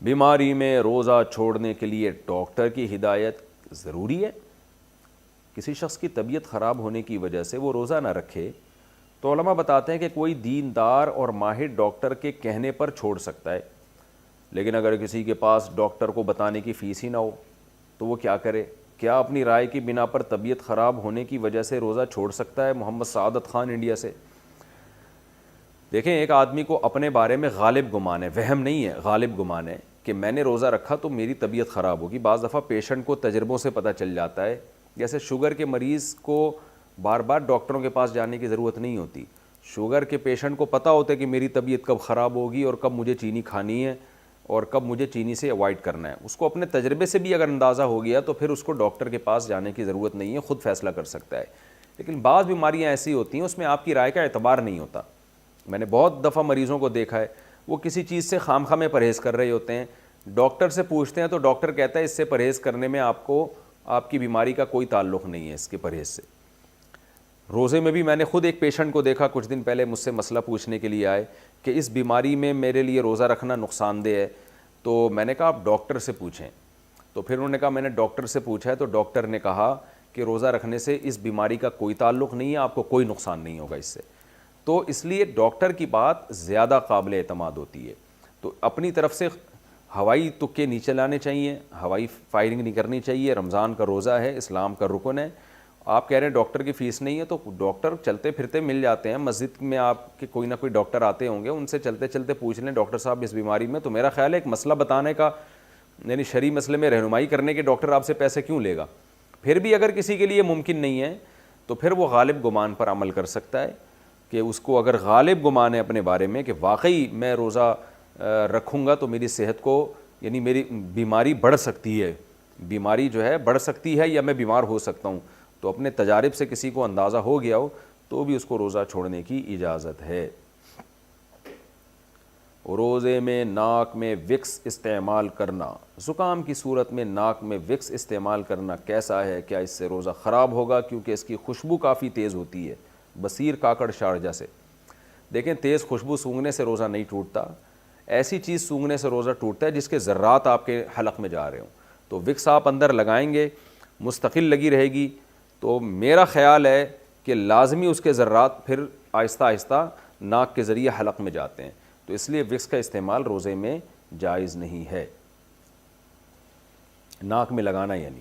بیماری میں روزہ چھوڑنے کے لیے ڈاکٹر کی ہدایت ضروری ہے؟ کسی شخص کی طبیعت خراب ہونے کی وجہ سے وہ روزہ نہ رکھے تو علماء بتاتے ہیں کہ کوئی دیندار اور ماہر ڈاکٹر کے کہنے پر چھوڑ سکتا ہے، لیکن اگر کسی کے پاس ڈاکٹر کو بتانے کی فیس ہی نہ ہو تو وہ کیا کرے؟ کیا اپنی رائے کی بنا پر طبیعت خراب ہونے کی وجہ سے روزہ چھوڑ سکتا ہے؟ محمد سعادت خان انڈیا سے۔ دیکھیں، ایک آدمی کو اپنے بارے میں غالب گمان ہے، وہم نہیں ہے، غالب گمان ہے کہ میں نے روزہ رکھا تو میری طبیعت خراب ہوگی۔ بعض دفعہ پیشنٹ کو تجربوں سے پتہ چل جاتا ہے، جیسے شوگر کے مریض کو بار بار ڈاکٹروں کے پاس جانے کی ضرورت نہیں ہوتی۔ شوگر کے پیشنٹ کو پتہ ہوتا ہے کہ میری طبیعت کب خراب ہوگی اور کب مجھے چینی کھانی ہے اور کب مجھے چینی سے اوائڈ کرنا ہے۔ اس کو اپنے تجربے سے بھی اگر اندازہ ہو گیا تو پھر اس کو ڈاکٹر کے پاس جانے کی ضرورت نہیں ہے، خود فیصلہ کر سکتا ہے۔ لیکن بعض بیماریاں ایسی ہوتی ہیں اس میں آپ کی رائے کا اعتبار نہیں ہوتا۔ میں نے بہت دفعہ مریضوں کو دیکھا ہے، وہ کسی چیز سے خام خواہ میں پرہیز کر رہے ہوتے ہیں، ڈاکٹر سے پوچھتے ہیں تو ڈاکٹر کہتا ہے اس سے پرہیز کرنے میں آپ کی بیماری کا کوئی تعلق نہیں ہے اس کے پرہیز سے۔ روزے میں بھی میں نے خود ایک پیشنٹ کو دیکھا، کچھ دن پہلے مجھ سے مسئلہ پوچھنے کے لیے آئے کہ اس بیماری میں میرے لیے روزہ رکھنا نقصان دہ ہے، تو میں نے کہا آپ ڈاکٹر سے پوچھیں۔ تو پھر انہوں نے کہا میں نے ڈاکٹر سے پوچھا ہے تو ڈاکٹر نے کہا کہ روزہ رکھنے سے اس بیماری کا کوئی تعلق نہیں ہے، آپ کو کوئی نقصان نہیں ہوگا اس سے۔ تو اس لیے ڈاکٹر کی بات زیادہ قابل اعتماد ہوتی ہے۔ تو اپنی طرف سے ہوائی تکے نہیں چلانے چاہیے، ہوائی فائرنگ نہیں کرنی چاہیے۔ رمضان کا روزہ ہے، اسلام کا رکن ہے۔ آپ کہہ رہے ہیں ڈاکٹر کی فیس نہیں ہے تو ڈاکٹر چلتے پھرتے مل جاتے ہیں، مسجد میں آپ کے کوئی نہ کوئی ڈاکٹر آتے ہوں گے، ان سے چلتے چلتے پوچھ لیں ڈاکٹر صاحب اس بیماری میں، تو میرا خیال ہے ایک مسئلہ بتانے کا، یعنی شرعی مسئلے میں رہنمائی کرنے کے ڈاکٹر آپ سے پیسے کیوں لے گا؟ پھر بھی اگر کسی کے لیے ممکن نہیں ہے تو پھر وہ غالب گمان پر عمل کر سکتا ہے، کہ اس کو اگر غالب گمان ہے اپنے بارے میں کہ واقعی میں روزہ رکھوں گا تو میری صحت کو، یعنی میری بیماری بڑھ سکتی ہے، بیماری جو ہے بڑھ سکتی ہے یا میں بیمار ہو سکتا ہوں، تو اپنے تجارب سے کسی کو اندازہ ہو گیا ہو تو بھی اس کو روزہ چھوڑنے کی اجازت ہے۔ روزے میں ناک میں وکس استعمال کرنا، زکام کی صورت میں ناک میں وکس استعمال کرنا کیسا ہے؟ کیا اس سے روزہ خراب ہوگا؟ کیونکہ اس کی خوشبو کافی تیز ہوتی ہے۔ بصیر کاکڑ شارجہ سے۔ دیکھیں، تیز خوشبو سونگھنے سے روزہ نہیں ٹوٹتا، ایسی چیز سونگھنے سے روزہ ٹوٹتا ہے جس کے ذرات آپ کے حلق میں جا رہے ہوں۔ تو وکس آپ اندر لگائیں گے، مستقل لگی رہے گی، تو میرا خیال ہے کہ لازمی اس کے ذرات پھر آہستہ آہستہ ناک کے ذریعے حلق میں جاتے ہیں، تو اس لیے وکس کا استعمال روزے میں جائز نہیں ہے، ناک میں لگانا یعنی